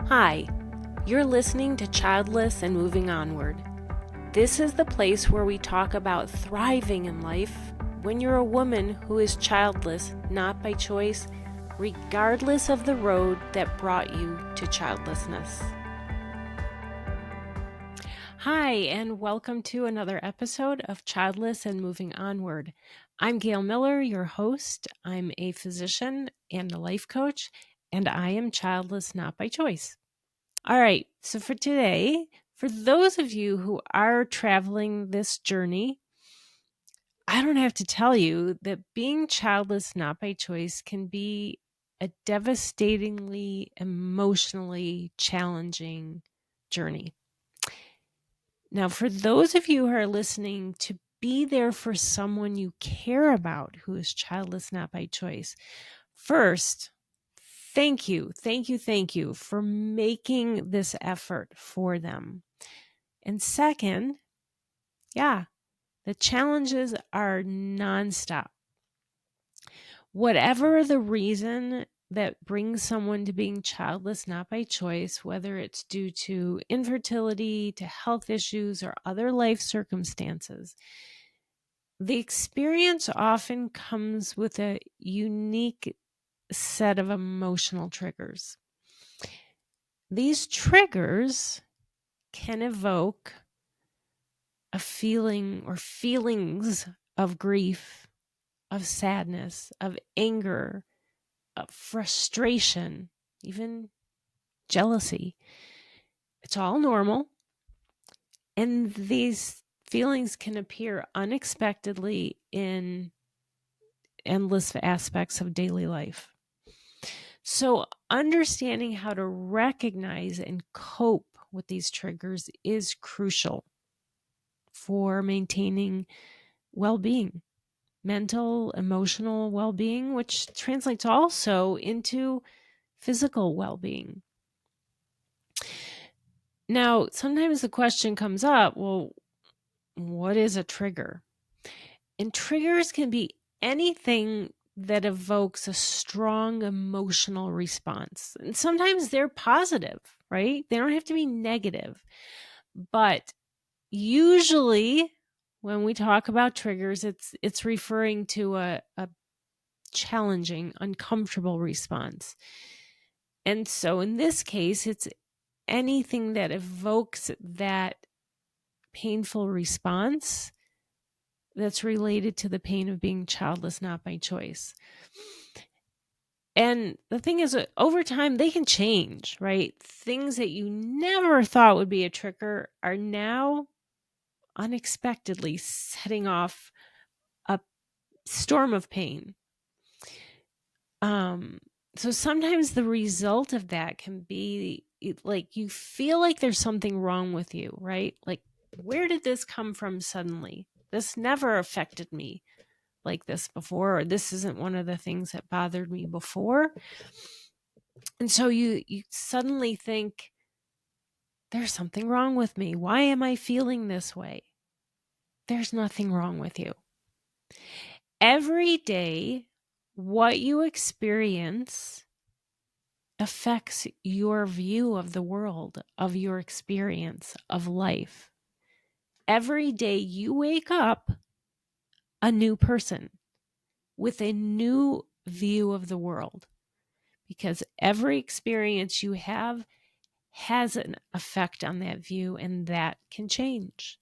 Hi, you're listening to Childless and Moving Onward. This is the place where we talk about thriving in life when you're a woman who is childless, not by choice, regardless of the road that brought you to childlessness. Hi, and welcome to another episode of Childless and Moving Onward. I'm Gail Miller, your host. I'm a physician and a life coach, and I am childless, not by choice. All right, so for today, for those of you who are traveling this journey, I don't have to tell you that being childless, not by choice, can be a devastatingly emotionally challenging journey. Now, for those of you who are listening, to be there for someone you care about who is childless, not by choice, first, thank you for making this effort for them. And second, the challenges are nonstop. Whatever the reason that brings someone to being childless, not by choice, whether it's due to infertility, to health issues, or other life circumstances, the experience often comes with a unique set of emotional triggers. These triggers can evoke a feeling or feelings of grief, of sadness, of anger, of frustration, even jealousy. It's all normal. And these feelings can appear unexpectedly in endless aspects of daily life. So understanding how to recognize and cope with these triggers is crucial for maintaining well-being, mental, emotional well-being, which translates also into physical well-being. Now, sometimes the question comes up, well, what is a trigger? And triggers can be anything that evokes a strong emotional response. And sometimes they're positive, right? They don't have to be negative. But usually when we talk about triggers, it's referring to a challenging, uncomfortable response. And so in this case, it's anything that evokes that painful response that's related to the pain of being childless, not by choice. And the thing is, over time, they can change, right? Things that you never thought would be a trigger are now unexpectedly setting off a storm of pain. So sometimes the result of that can be like you feel like there's something wrong with you, right? Like, where did this come from suddenly? This never affected me like this before, or this isn't one of the things that bothered me before. And so you suddenly think, there's something wrong with me. Why am I feeling this way? There's nothing wrong with you. Every day, what you experience affects your view of the world, of your experience of life. Every day you wake up a new person with a new view of the world, because every experience you have has an effect on that view, and that can change.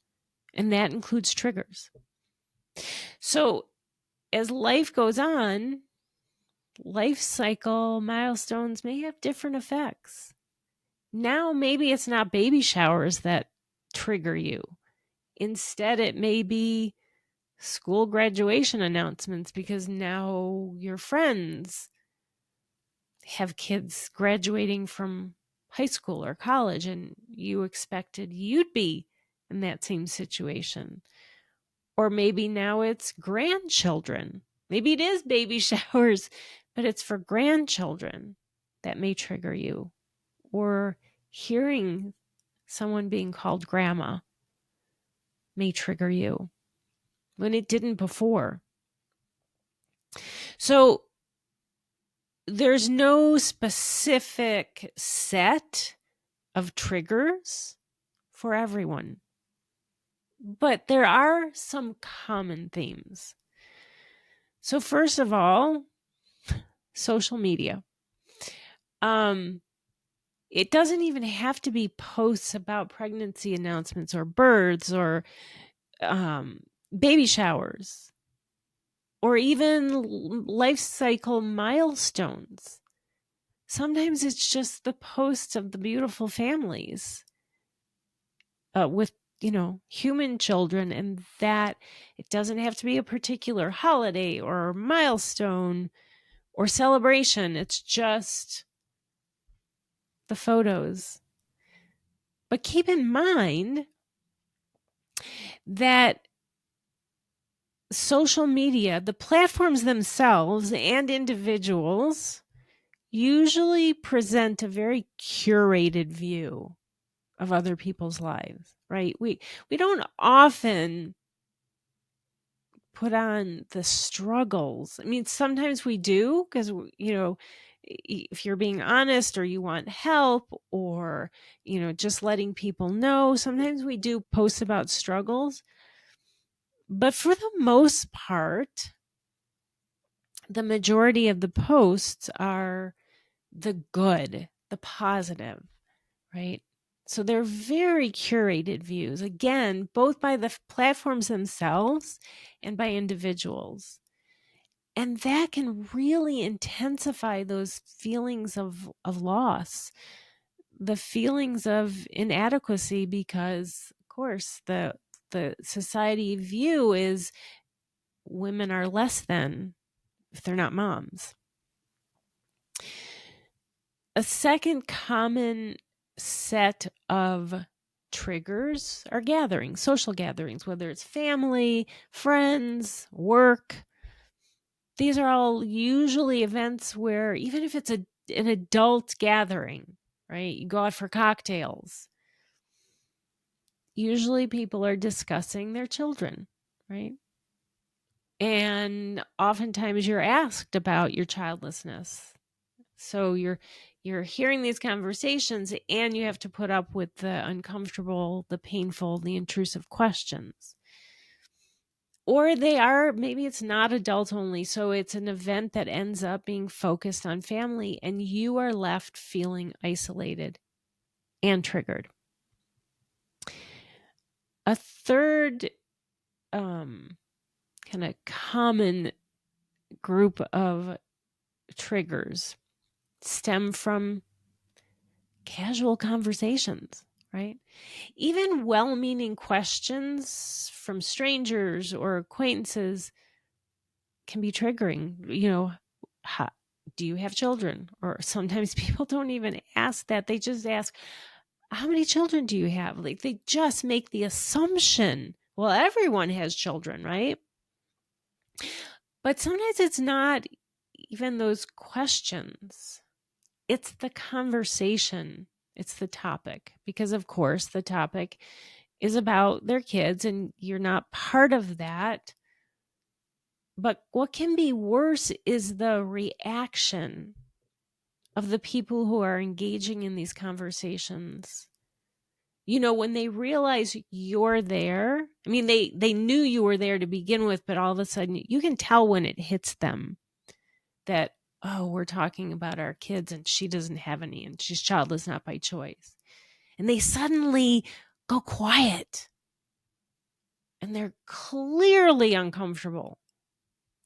And that includes triggers. So as life goes on, life cycle milestones may have different effects. Now, maybe it's not baby showers that trigger you. Instead, it may be school graduation announcements, because now your friends have kids graduating from high school or college, and you expected you'd be in that same situation. Or maybe now it's grandchildren. Maybe it is baby showers, but it's for grandchildren that may trigger you. Or hearing someone being called grandma may trigger you when it didn't before. So there's no specific set of triggers for everyone. But there are some common themes. So first of all, social media. It doesn't even have to be posts about pregnancy announcements or births or baby showers or even life cycle milestones. Sometimes it's just the posts of the beautiful families with, human children, and that it doesn't have to be a particular holiday or milestone or celebration. It's just the photos. But keep in mind that social media, the platforms themselves and individuals usually present a very curated view of other people's lives, right? We don't often put on the struggles. I mean, sometimes we do because, if you're being honest or you want help or, just letting people know, sometimes we do post about struggles. But for the most part, the majority of the posts are the good, the positive, right? So they're very curated views, again, both by the platforms themselves and by individuals. And that can really intensify those feelings of loss, the feelings of inadequacy, because, of course, the society view is women are less than if they're not moms. A second common set of triggers are gatherings, social gatherings, whether it's family, friends, work. These are all usually events where, even if it's an adult gathering, right? You go out for cocktails. Usually people are discussing their children, right? And oftentimes you're asked about your childlessness. So you're hearing these conversations and you have to put up with the uncomfortable, the painful, the intrusive questions. Or maybe it's not adult only, so it's an event that ends up being focused on family and you are left feeling isolated and triggered. A third kind of common group of triggers stem from casual conversations, right? Even well-meaning questions from strangers or acquaintances can be triggering. Do you have children? Or sometimes people don't even ask that. They just ask, how many children do you have? Like, they just make the assumption, well, everyone has children, right? But sometimes it's not even those questions. It's the conversation. It's the topic. Because, of course, the topic is about their kids and you're not part of that. But what can be worse is the reaction of the people who are engaging in these conversations. When they realize you're there, I mean, they knew you were there to begin with, but all of a sudden you can tell when it hits them that, oh, we're talking about our kids and she doesn't have any and she's childless not by choice. And they suddenly go quiet and they're clearly uncomfortable.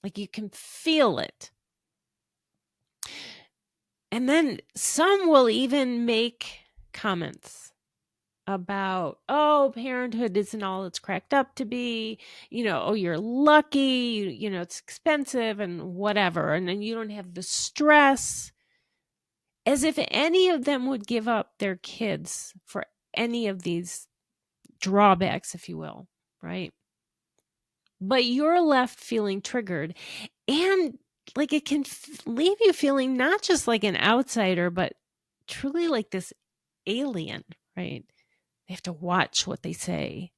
Like, you can feel it. And then some will even make comments about, oh, parenthood isn't all it's cracked up to be, oh, you're lucky, it's expensive and whatever. And then you don't have the stress, as if any of them would give up their kids for any of these drawbacks, if you will, right? But you're left feeling triggered, and like it can leave you feeling not just like an outsider, but truly like this alien, right? They have to watch what they say.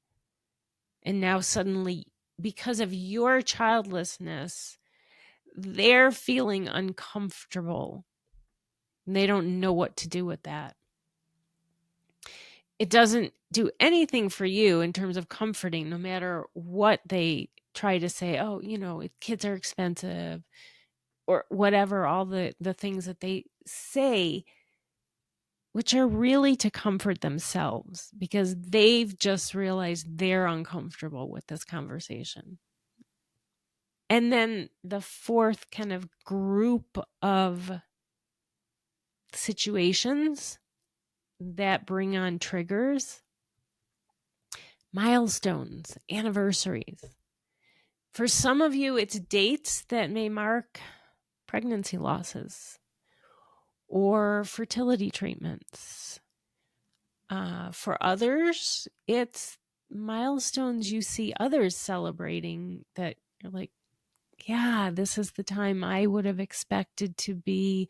And now suddenly, because of your childlessness, they're feeling uncomfortable. And they don't know what to do with that. it doesn't do anything for you in terms of comforting, no matter what they try to say. Oh, kids are expensive, or whatever, all the things that they say, which are really to comfort themselves because they've just realized they're uncomfortable with this conversation. And then the fourth kind of group of situations that bring on triggers: milestones, anniversaries. For some of you, it's dates that may mark pregnancy losses or fertility treatments. For others, it's milestones you see others celebrating that you're like, yeah, this is the time I would have expected to be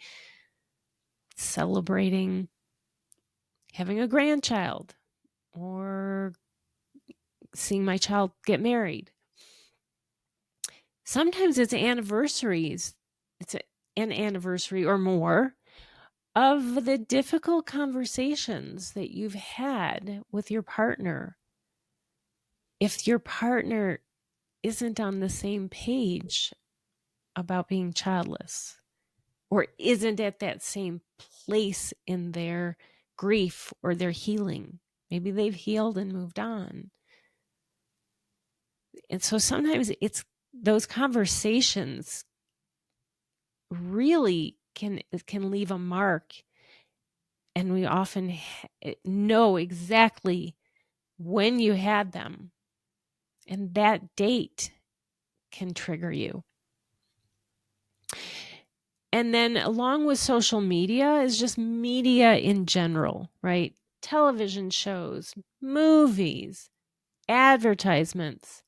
celebrating having a grandchild or seeing my child get married. Sometimes it's anniversaries. It's an anniversary or more of the difficult conversations that you've had with your partner. If your partner isn't on the same page about being childless, or isn't at that same place in their grief or their healing, maybe they've healed and moved on. And so sometimes it's those conversations really can leave a mark, and we often know exactly when you had them, and that date can trigger you. And then along with social media is just media in general, right? Television shows, movies, advertisements.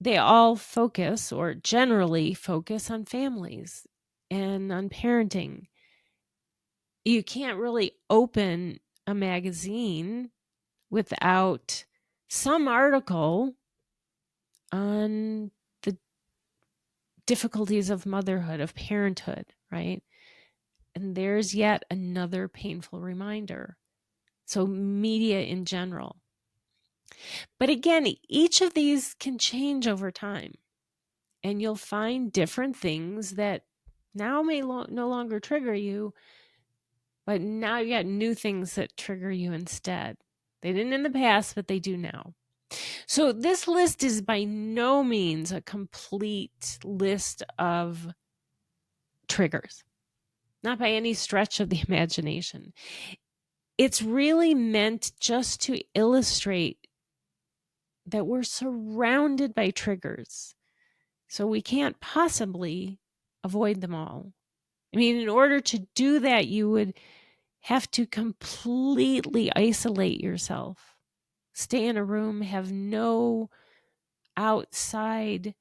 They all focus, or generally focus, on families and on parenting. You can't really open a magazine without some article on the difficulties of motherhood, of parenthood, right? And there's yet another painful reminder. So media in general. But again, each of these can change over time. And you'll find different things that now may no longer trigger you, but now you got new things that trigger you instead. They didn't in the past, but they do now. So this list is by no means a complete list of triggers, not by any stretch of the imagination. It's really meant just to illustrate that we're surrounded by triggers, so we can't possibly avoid them all. I mean, in order to do that, you would have to completely isolate yourself, stay in a room, have no outside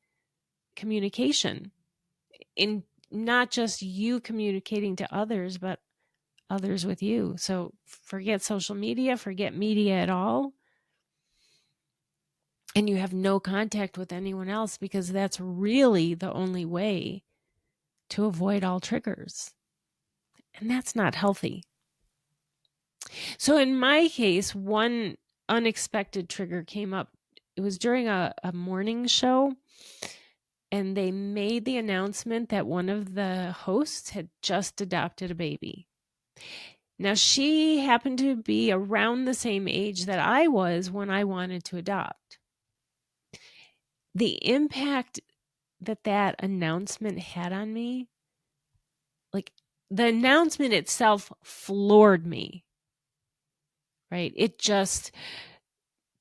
communication, in not just you communicating to others, but others with you. So forget social media, forget media at all. And you have no contact with anyone else, because that's really the only way to avoid all triggers. And that's not healthy. So in my case, one unexpected trigger came up. It was during a morning show, and they made the announcement that one of the hosts had just adopted a baby. Now, she happened to be around the same age that I was when I wanted to adopt. The impact that announcement had on me, like, the announcement itself floored me, right? It just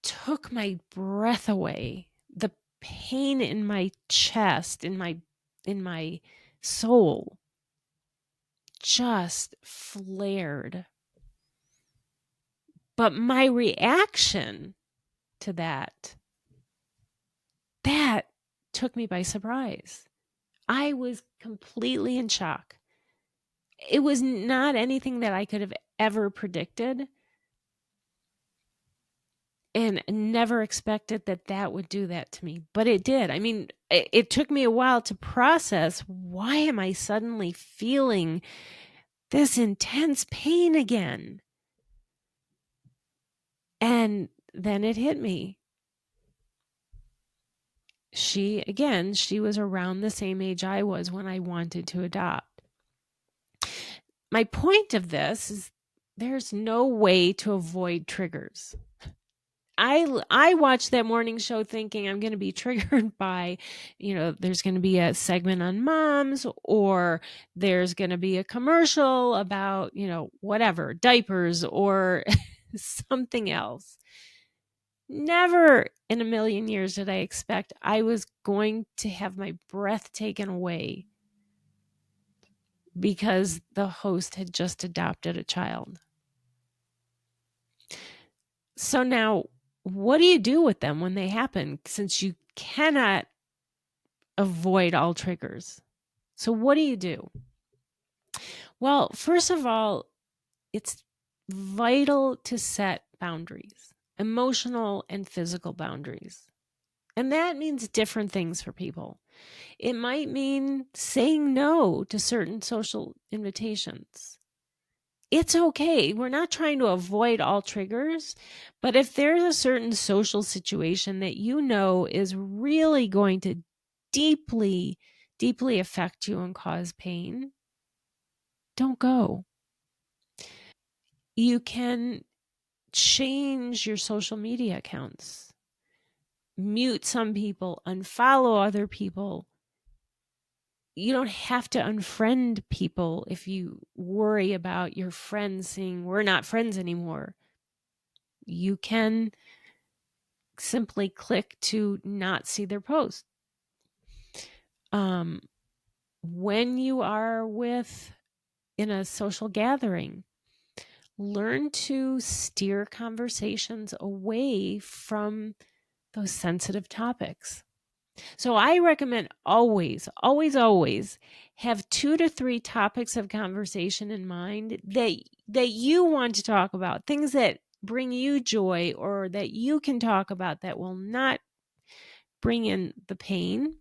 took my breath away. The pain in my chest, in my soul, just flared. But my reaction to that took me by surprise. I was completely in shock. It was not anything that I could have ever predicted, and never expected that would do that to me. But it did. I mean, it took me a while to process, why am I suddenly feeling this intense pain again? And then it hit me. She was around the same age I was when I wanted to adopt. My point of this is there's no way to avoid triggers. I watched that morning show thinking I'm going to be triggered by, there's going to be a segment on moms, or there's going to be a commercial about, whatever, diapers or something else. Never in a million years did I expect I was going to have my breath taken away because the host had just adopted a child. So now, what do you do with them when they happen, since you cannot avoid all triggers? So what do you do? Well, first of all, it's vital to set boundaries, emotional and physical boundaries. And that means different things for people. It might mean saying no to certain social invitations. It's okay. We're not trying to avoid all triggers, but if there's a certain social situation that is really going to deeply, deeply affect you and cause pain, don't go. You can change your social media accounts, mute some people, unfollow other people. You don't have to unfriend people if you worry about your friends saying we're not friends anymore. You can simply click to not see their post. When you are in a social gathering, learn to steer conversations away from those sensitive topics. So I recommend always, always, always have 2 to 3 topics of conversation in mind that you want to talk about, things that bring you joy or that you can talk about that will not bring in the pain.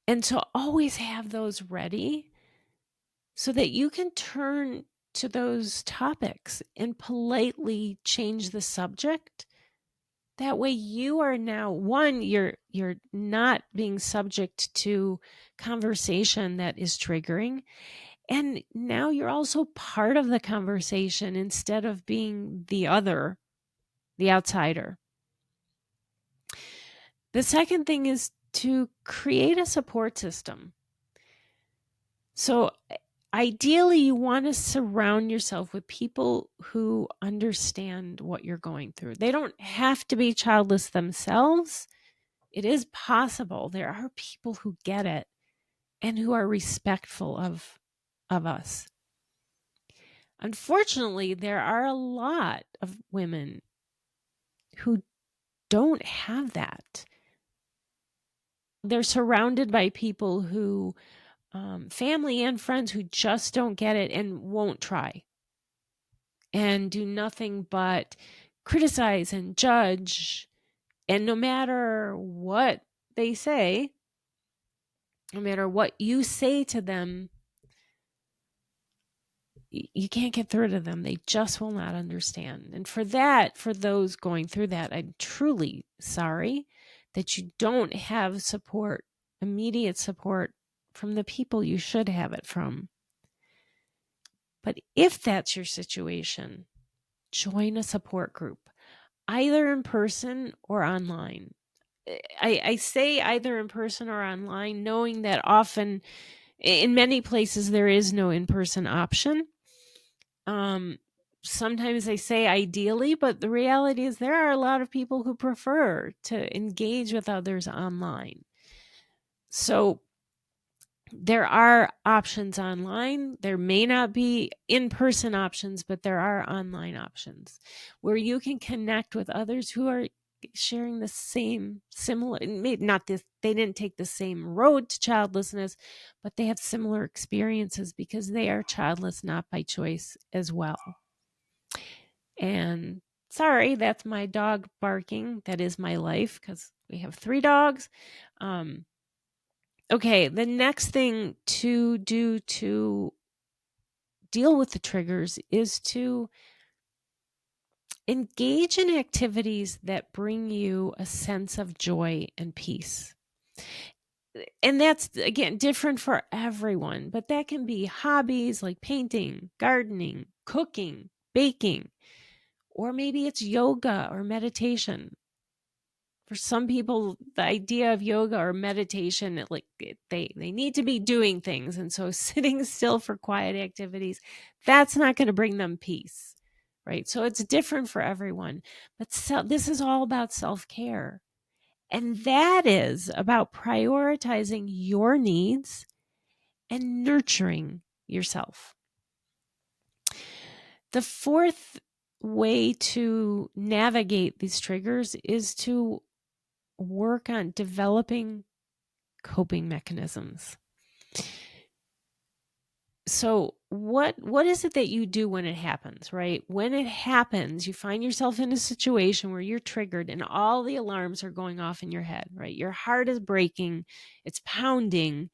And so always have those ready so that you can turn to those topics and politely change the subject. That way you are now, one, you're not being subject to conversation that is triggering. And now you're also part of the conversation instead of being the other, the outsider. The second thing is to create a support system. So ideally, you want to surround yourself with people who understand what you're going through. They don't have to be childless themselves. It is possible. There are people who get it and who are respectful of us. Unfortunately, there are a lot of women who don't have that. They're surrounded by people who, family and friends, who just don't get it and won't try and do nothing but criticize and judge. And no matter what they say, no matter what you say to them, you can't get through to them. They just will not understand. And for those going through that, I'm truly sorry that you don't have support, immediate support from the people you should have it from. But if that's your situation, join a support group, either in person or online. I say either in person or online, knowing that often in many places there is no in-person option. Sometimes they say ideally, but the reality is there are a lot of people who prefer to engage with others online. So there are options online. There may not be in-person options, but there are online options where you can connect with others who are sharing the same, similar, maybe not this, they didn't take the same road to childlessness, but they have similar experiences because they are childless, not by choice as well. And sorry, that's my dog barking. That is my life because we have 3 dogs. Okay, the next thing to do to deal with the triggers is to Engage in activities that bring you a sense of joy and peace. And that's, again, different for everyone, but that can be hobbies like painting, gardening, cooking, baking, or maybe it's yoga or meditation. For some people, the idea of yoga or meditation, they need to be doing things. And so sitting still for quiet activities, that's not going to bring them peace, right? So it's different for everyone. But this is all about self-care. And that is about prioritizing your needs and nurturing yourself. The fourth way to navigate these triggers is to work on developing coping mechanisms. So what is it that you do when it happens, right? When it happens, you find yourself in a situation where you're triggered and all the alarms are going off in your head, right? Your heart is breaking, it's pounding,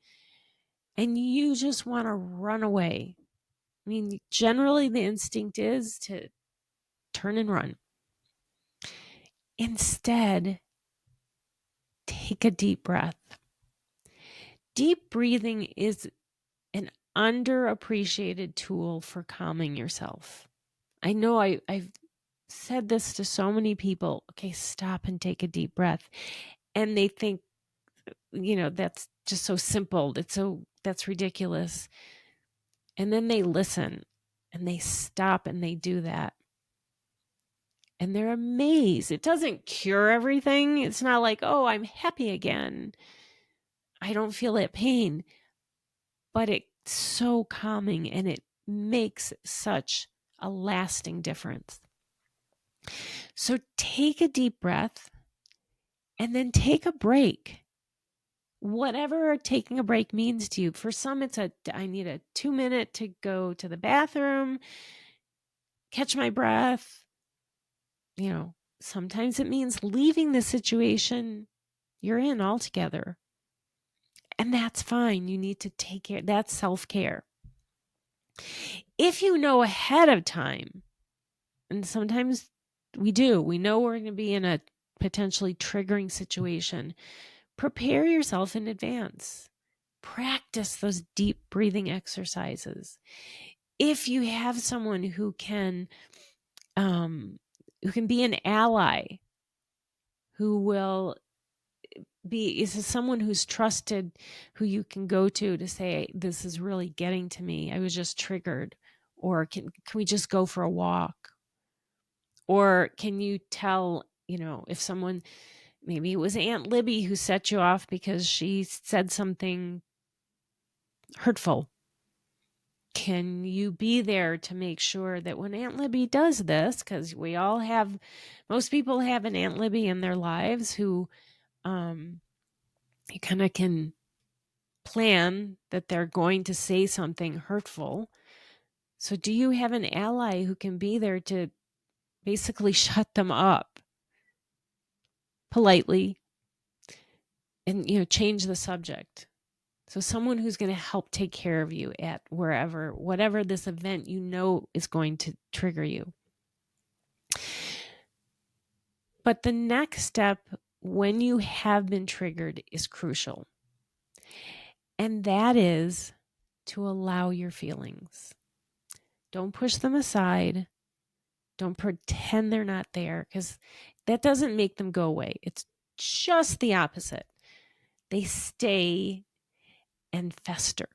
and you just want to run away. I mean, generally the instinct is to turn and run. Instead, take a deep breath. Deep breathing is an underappreciated tool for calming yourself. I know I've said this to so many people. Okay, stop and take a deep breath. And they think, that's just so simple. That's ridiculous. And then they listen and they stop and they do that. And they're amazed. It doesn't cure everything. It's not like, oh, I'm happy again. I don't feel that pain. But it's so calming and it makes such a lasting difference. So take a deep breath and then take a break. Whatever taking a break means to you. For some, I need a 2-minute to go to the bathroom, catch my breath. Sometimes it means leaving the situation you're in altogether. And that's fine. You need to take care. That's self-care. If you know ahead of time, and sometimes we know we're going to be in a potentially triggering situation, prepare yourself in advance. Practice those deep breathing exercises. If you have someone who can be an ally, who will is someone who's trusted, who you can go to say, this is really getting to me. I was just triggered. Or can we just go for a walk? Or can you tell, if someone, maybe it was Aunt Libby who set you off because she said something hurtful. Can you be there to make sure that when Aunt Libby does this, because most people have an Aunt Libby in their lives who you kind of can plan that they're going to say something hurtful. So do you have an ally who can be there to basically shut them up politely and, change the subject? So someone who's going to help take care of you at whatever this event is going to trigger you. But the next step when you have been triggered is crucial. And that is to allow your feelings. Don't push them aside. Don't pretend they're not there, because that doesn't make them go away. It's just the opposite. They stay and fester.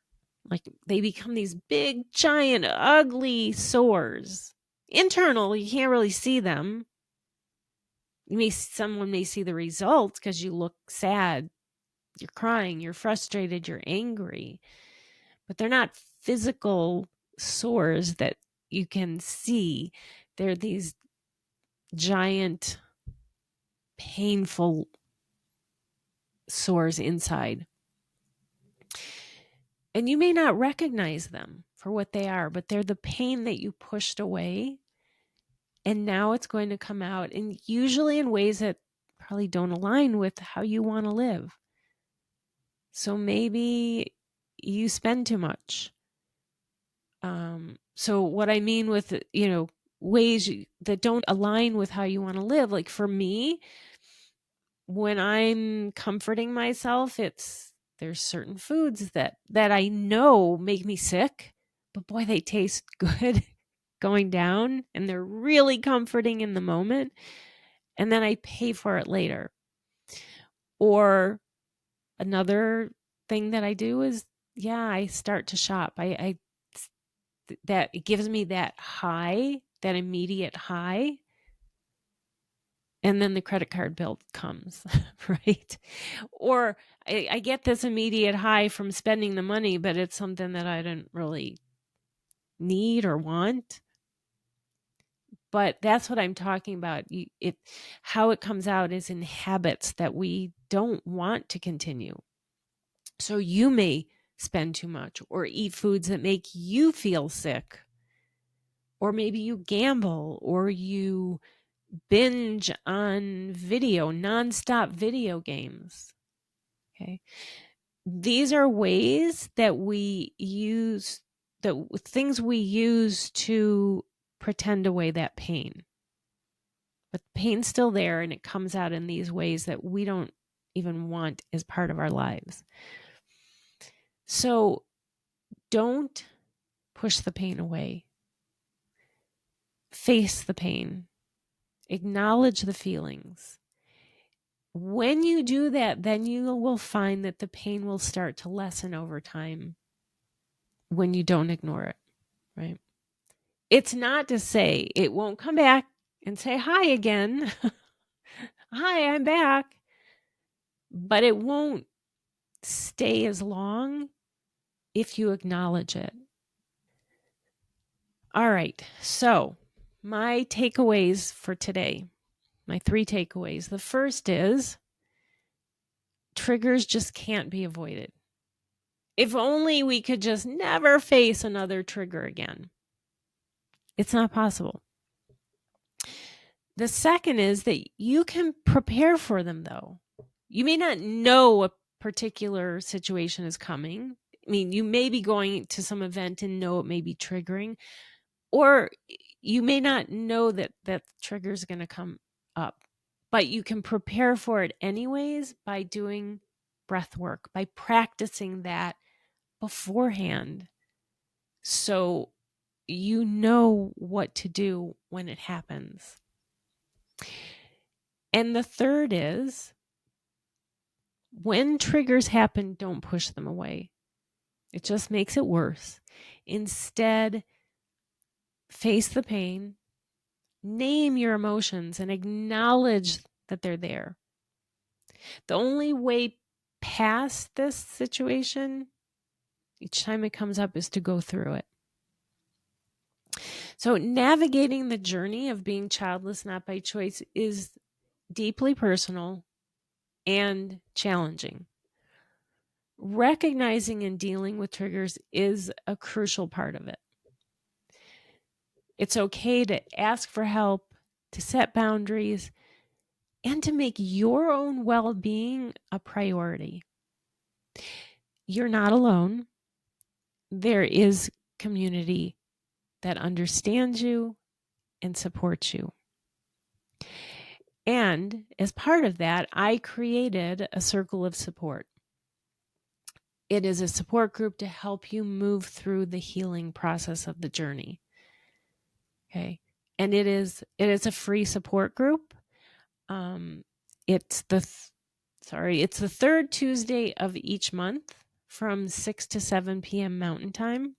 Like they become these big, giant, ugly sores. Internal, you can't really see them. Someone may see the results because you look sad, you're crying, you're frustrated, you're angry. But they're not physical sores that you can see. They're these giant, painful sores inside. And you may not recognize them for what they are, but they're the pain that you pushed away. And now it's going to come out, and usually in ways that probably don't align with how you want to live. So maybe you spend too much. So what I mean with, ways that don't align with how you want to live. Like for me, when I'm comforting myself, there's certain foods that I know make me sick, but boy, they taste good going down, and they're really comforting in the moment, and then I pay for it later. Or another thing that I do is, I start to shop. That it gives me that high, that immediate high, and then the credit card bill comes, right? Or I get this immediate high from spending the money, but it's something that I didn't really need or want. But that's what I'm talking about. How it comes out is in habits that we don't want to continue. So you may spend too much or eat foods that make you feel sick. Or maybe you gamble, or you binge on nonstop video games. Okay. These are ways that we use, things we use to pretend away that pain. But the pain's still there, and it comes out in these ways that we don't even want as part of our lives. So don't push the pain away. Face the pain. Acknowledge the feelings. When you do that, then you will find that the pain will start to lessen over time when you don't ignore it, right? It's not to say it won't come back and say hi again. Hi, I'm back. But it won't stay as long if you acknowledge it. All right. So my takeaways for today, my 3 takeaways. The first is triggers just can't be avoided. If only we could just never face another trigger again. It's not possible. The second is that you can prepare for them, though. You may not know a particular situation is coming. I mean, you may be going to some event and know it may be triggering, or you may not know that trigger is going to come up, but you can prepare for it anyways by doing breath work, by practicing that beforehand, so you know what to do when it happens. And the third is, when triggers happen, don't push them away. It just makes it worse. Instead, face the pain, name your emotions, and acknowledge that they're there. The only way past this situation, each time it comes up, is to go through it. So navigating the journey of being childless not by choice is deeply personal and challenging. Recognizing and dealing with triggers is a crucial part of it. It's okay to ask for help, to set boundaries, and to make your own well-being a priority. You're not alone. There is community that understands you and supports you. And as part of that, I created a circle of support. It is a support group to help you move through the healing process of the journey. Okay. And it is a free support group. It's the third Tuesday of each month from 6 to 7 p.m. Mountain Time.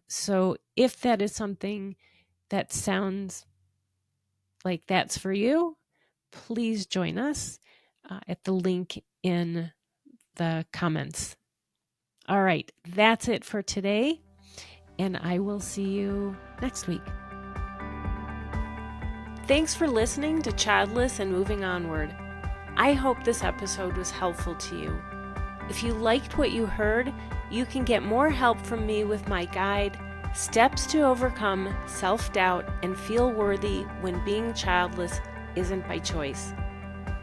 So if that is something that sounds like that's for you, please join us at the link in the comments. All right, that's it for today, and I will see you next week. Thanks for listening to Childless and Moving Onward. I hope this episode was helpful to you. If you liked what you heard, you can get more help from me with my guide, Steps to Overcome Self-Doubt and Feel Worthy When Being Childless Isn't by Choice.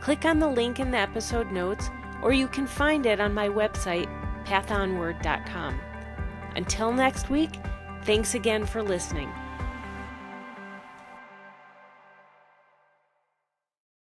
Click on the link in the episode notes, or you can find it on my website, pathonward.com. Until next week, thanks again for listening.